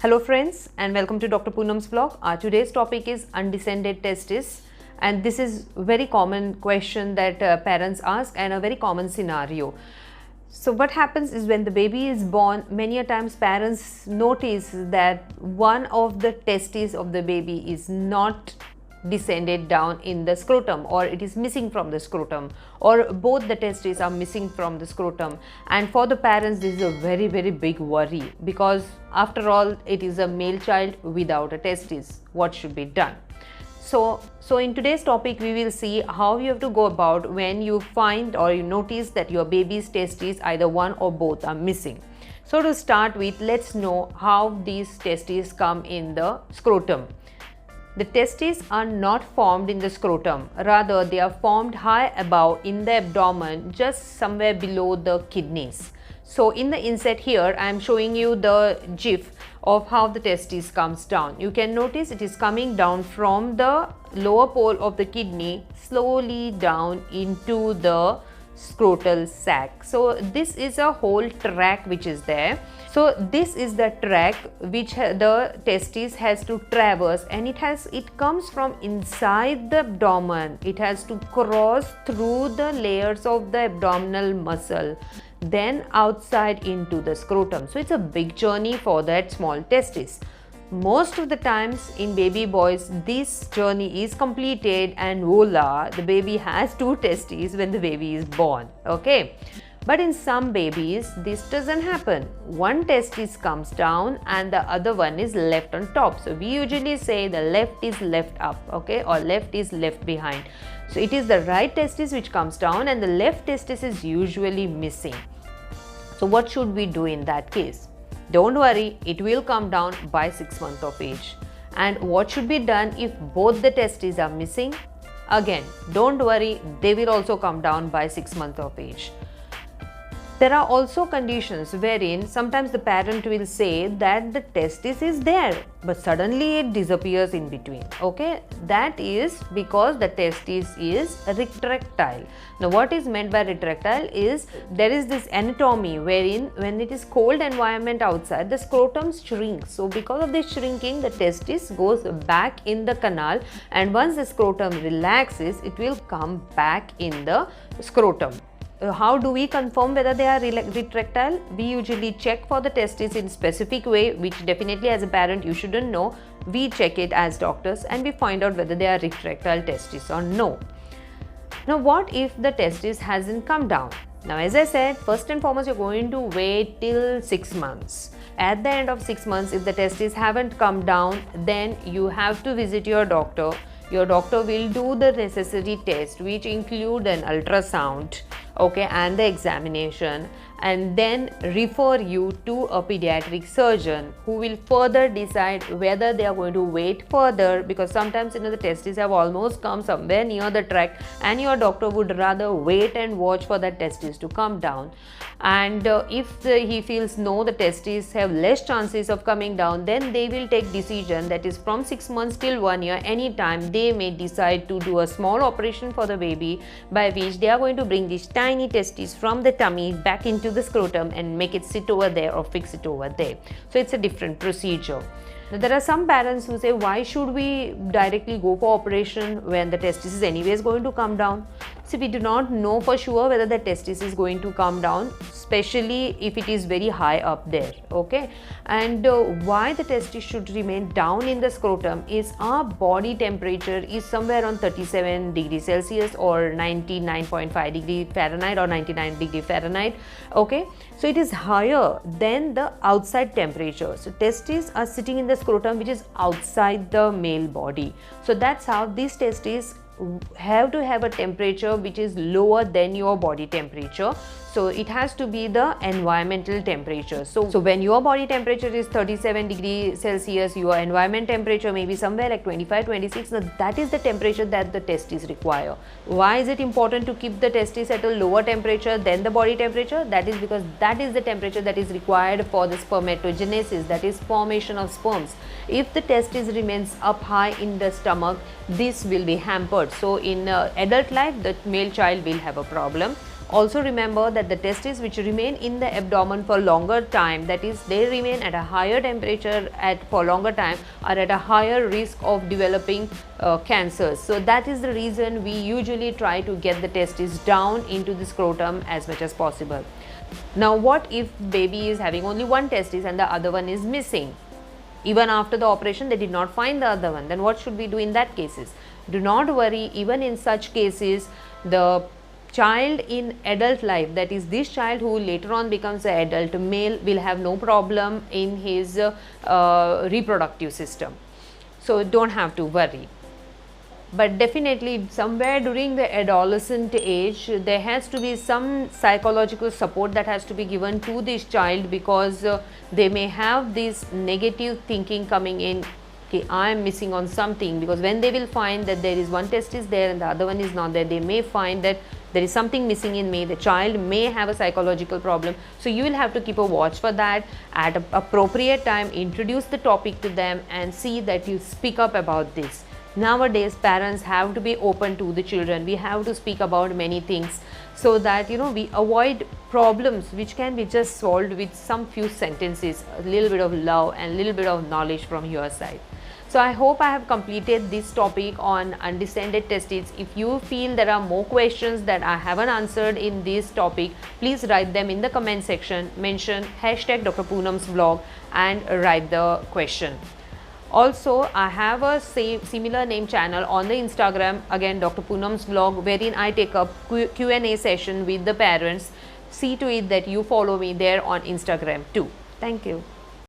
Hello friends and welcome to Dr. Poonam's vlog. Today's topic is undescended testes, and this is a very common question that parents ask and a very common scenario. So what happens is when the baby is born, many a times parents notice that one of the testes of the baby is not descended down in the scrotum, or it is missing from the scrotum, or both the testes are missing from the scrotum. And for the parents, this is a very big worry, because after all, it is a male child without a testis. What should be done? So in today's topic, we will see how you have to go about when you find or you notice that your baby's testes, either one or both, are missing. So to start with, let's know how these testes come in the scrotum. The testes are not formed in the scrotum, rather they are formed high above in the abdomen, just somewhere below the kidneys. So in the inset here, I am showing you the GIF of how the testes comes down. You can notice it is coming down from the lower pole of the kidney slowly down into the scrotal sac. So this is a whole track which is there. So this is the track which the testis has to traverse, and it comes from inside the abdomen. It has to cross through the layers of the abdominal muscle, then outside into the scrotum. So it's a big journey for that small testis. Most of the times in baby boys, this journey is completed and voila, the baby has two testes when the baby is born. Okay. But in some babies, this doesn't happen. One testis comes down and the other one is left on top. So we usually say the left is left up, okay, or left is left behind. So it is the right testis which comes down and the left testis is usually missing. So what should we do in that case? Don't worry, it will come down by 6 months of age. And what should be done if both the testes are missing? Again, don't worry, they will also come down by 6 months of age. There are also conditions wherein sometimes the parent will say that the testis is there, but suddenly it disappears in between. Okay, that is because the testis is retractile. Now, what is meant by retractile is there is this anatomy wherein when it is cold environment outside, the scrotum shrinks. So because of this shrinking, the testis goes back in the canal, and once the scrotum relaxes, it will come back in the scrotum. How do we confirm whether they are retractile? We usually check for the testis in specific way, which definitely as a parent you shouldn't know. We check it as doctors and we find out whether they are retractile testis or no. Now, what if the testis hasn't come down? Now, as I said, first and foremost, you're going to wait till 6 months. At the end of 6 months, if the testis haven't come down, then you have to visit your doctor. Your doctor will do the necessary tests, which include an ultrasound, okay, and the examination, and then refer you to a pediatric surgeon who will further decide whether they are going to wait further, because sometimes the testes have almost come somewhere near the tract and your doctor would rather wait and watch for that testes to come down. And if he feels no, the testes have less chances of coming down, then they will take decision, that is from 6 months till 1 year, anytime they may decide to do a small operation for the baby, by which they are going to bring these tiny testes from the tummy back into the scrotum and make it sit over there or fix it over there. So it's a different procedure. Now, there are some parents who say, why should we directly go for operation when the testis is anyways going to come down? See, we do not know for sure whether the testis is going to come down, especially if it is very high up there, okay? And why the testis should remain down in the scrotum is our body temperature is somewhere around 37 degrees Celsius or 99.5 degree Fahrenheit or 99 degree Fahrenheit, okay? So it is higher than the outside temperature. So testes are sitting in the scrotum, which is outside the male body. So that's how these testes have to have a temperature which is lower than your body temperature. So it has to be the environmental temperature. So when your body temperature is 37 degrees Celsius, your environment temperature may be somewhere like 25, 26. Now that is the temperature that the testes require. Why is it important to keep the testes at a lower temperature than the body temperature? That is because that is the temperature that is required for the spermatogenesis, that is formation of sperms. If the testis remains up high in the stomach, this will be hampered. So in adult life, the male child will have a problem. Also remember that the testes which remain in the abdomen for longer time, that is they remain at a higher temperature for longer time, are at a higher risk of developing cancers. So that is the reason we usually try to get the testes down into the scrotum as much as possible. Now what if baby is having only one testis and the other one is missing? Even after the operation they did not find the other one, then what should we do in that cases? Do not worry, even in such cases the child in adult life, that is this child who later on becomes an adult male, will have no problem in his reproductive system. So don't have to worry. But definitely somewhere during the adolescent age there has to be some psychological support that has to be given to this child, because they may have this negative thinking coming in, okay, I am missing on something, because when they will find that there is one testis there and the other one is not there, they may find that there is something missing in me. The child may have a psychological problem. So you will have to keep a watch for that. At an appropriate time introduce the topic to them and see that you speak up about this. Nowadays parents have to be open to the children. We have to speak about many things so that we avoid problems which can be just solved with some few sentences, a little bit of love and a little bit of knowledge from your side. So I hope I have completed this topic on undescended testes. If you feel there are more questions that I haven't answered in this topic, please write them in the comment section, mention hashtag DrPoonamsvlog and write the question. Also, I have a similar name channel on the Instagram, again DrPoonamsvlog, wherein I take up Q&A session with the parents. See to it that you follow me there on Instagram too. Thank you.